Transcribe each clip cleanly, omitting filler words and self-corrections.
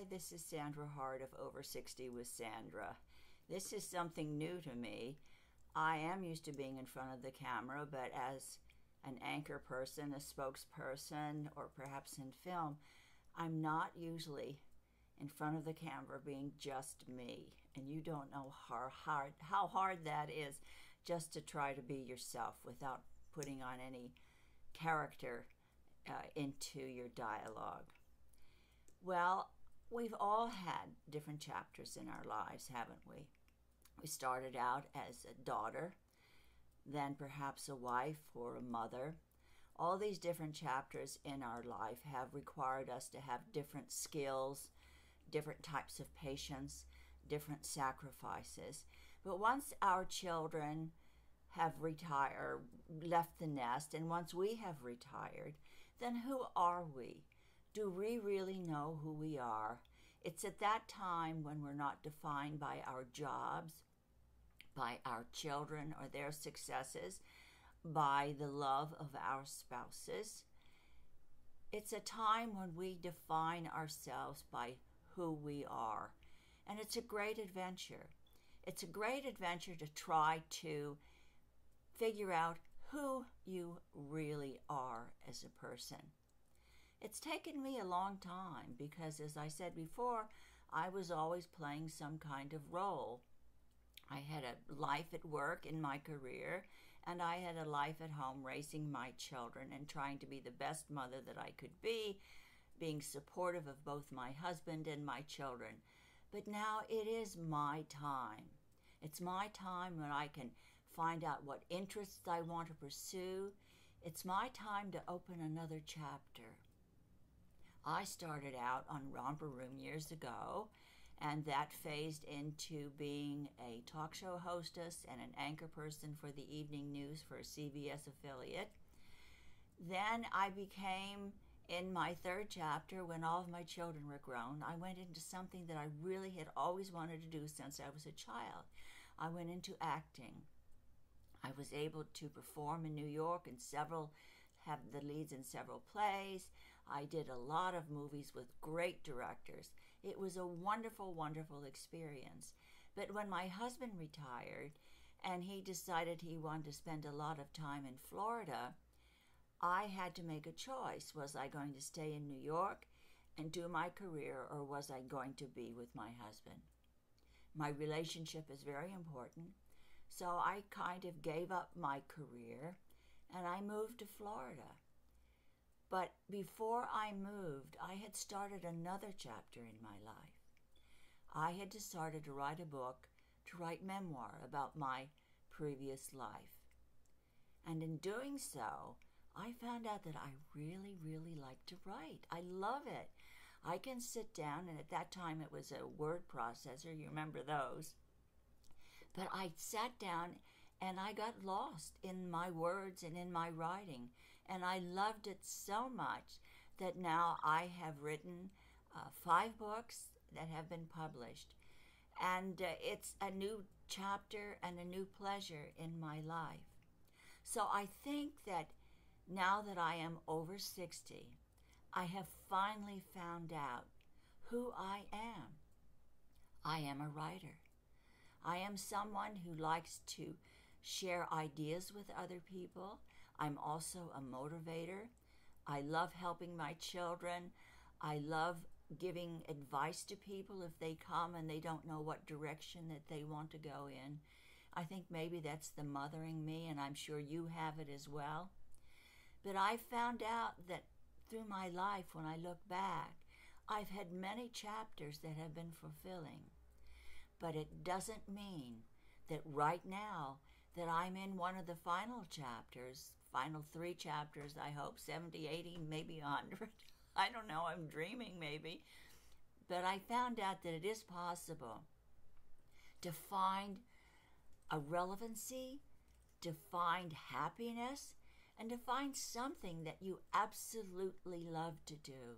Hi, this is Sandra Hart of Over 60 with Sandra. This is something new to me. I am used to being in front of the camera, but as an anchor person, a spokesperson, or perhaps in film, I'm not usually in front of the camera being just me. And you don't know how hard that is, just to try to be yourself without putting on any character into your dialogue. Well, we've all had different chapters in our lives, haven't we? We started out as a daughter, then perhaps a wife or a mother. All these different chapters in our life have required us to have different skills, different types of patience, different sacrifices. But once our children have retired, left the nest, and once we have retired, then who are we? Do we really know who we are? It's at that time when we're not defined by our jobs, by our children or their successes, by the love of our spouses. It's a time when we define ourselves by who we are. And it's a great adventure. It's a great adventure to try to figure out who you really are as a person. It's taken me a long time because, as I said before, I was always playing some kind of role. I had a life at work in my career, and I had a life at home raising my children and trying to be the best mother that I could be, being supportive of both my husband and my children. But now it is my time. It's my time when I can find out what interests I want to pursue. It's my time to open another chapter. I started out on Romper Room years ago, and that phased into being a talk show hostess and an anchor person for the evening news for a CBS affiliate. Then I became, in my third chapter, when all of my children were grown, I went into something that I really had always wanted to do since I was a child. I went into acting. I was able to perform in New York and have the leads in several plays. I did a lot of movies with great directors. It was a wonderful, wonderful experience. But when my husband retired and he decided he wanted to spend a lot of time in Florida, I had to make a choice. Was I going to stay in New York and do my career, or was I going to be with my husband? My relationship is very important, so I kind of gave up my career and I moved to Florida. But before I moved, I had started another chapter in my life. I had decided to write a book, to write memoir about my previous life. And in doing so, I found out that I really, really like to write. I love it. I can sit down, and at that time it was a word processor, you remember those. But I sat down and I got lost in my words and in my writing. And I loved it so much that now I have written 5 books that have been published. And it's a new chapter and a new pleasure in my life. So I think that now that I am over 60, I have finally found out who I am. I am a writer. I am someone who likes to share ideas with other people. I'm also a motivator. I love helping my children. I love giving advice to people if they come and they don't know what direction that they want to go in. I think maybe that's the mothering me, and I'm sure you have it as well. But I found out that through my life, when I look back, I've had many chapters that have been fulfilling. But it doesn't mean that right now that I'm in one of the final chapters, final 3 chapters, I hope, 70, 80, maybe 100. I don't know, I'm dreaming maybe. But I found out that it is possible to find a relevancy, to find happiness, and to find something that you absolutely love to do.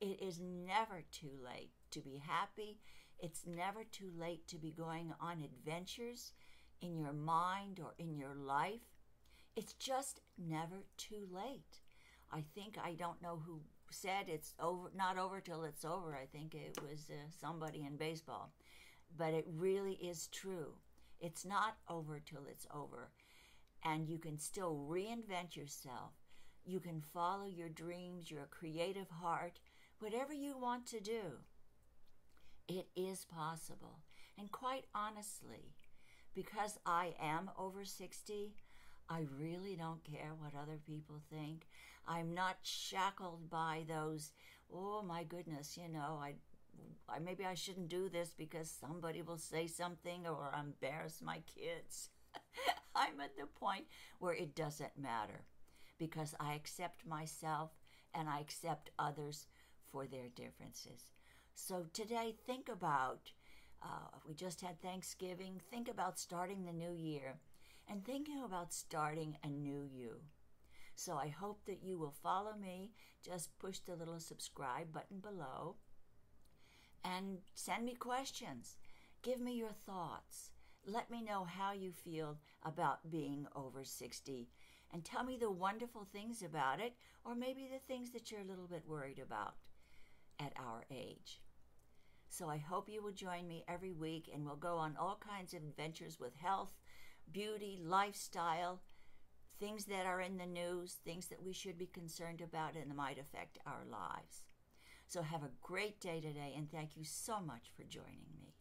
It is never too late to be happy. It's never too late to be going on adventures in your mind or in your life. It's just never too late. I don't know who said it's over, not over till it's over. I think it was somebody in baseball. But it really is true. It's not over till it's over. And you can still reinvent yourself. You can follow your dreams, your creative heart, whatever you want to do. It is possible. And quite honestly, because I am over 60, I really don't care what other people think. I'm not shackled by those, oh my goodness, maybe I shouldn't do this because somebody will say something or embarrass my kids. I'm at the point where it doesn't matter because I accept myself and I accept others for their differences. So today, think about, we just had Thanksgiving, think about starting the new year and thinking about starting a new you. So I hope that you will follow me. Just push the little subscribe button below and send me questions. Give me your thoughts. Let me know how you feel about being over 60 and tell me the wonderful things about it or maybe the things that you're a little bit worried about at our age. So I hope you will join me every week and we'll go on all kinds of adventures with health, beauty, lifestyle, things that are in the news, things that we should be concerned about and that might affect our lives. So have a great day today and thank you so much for joining me.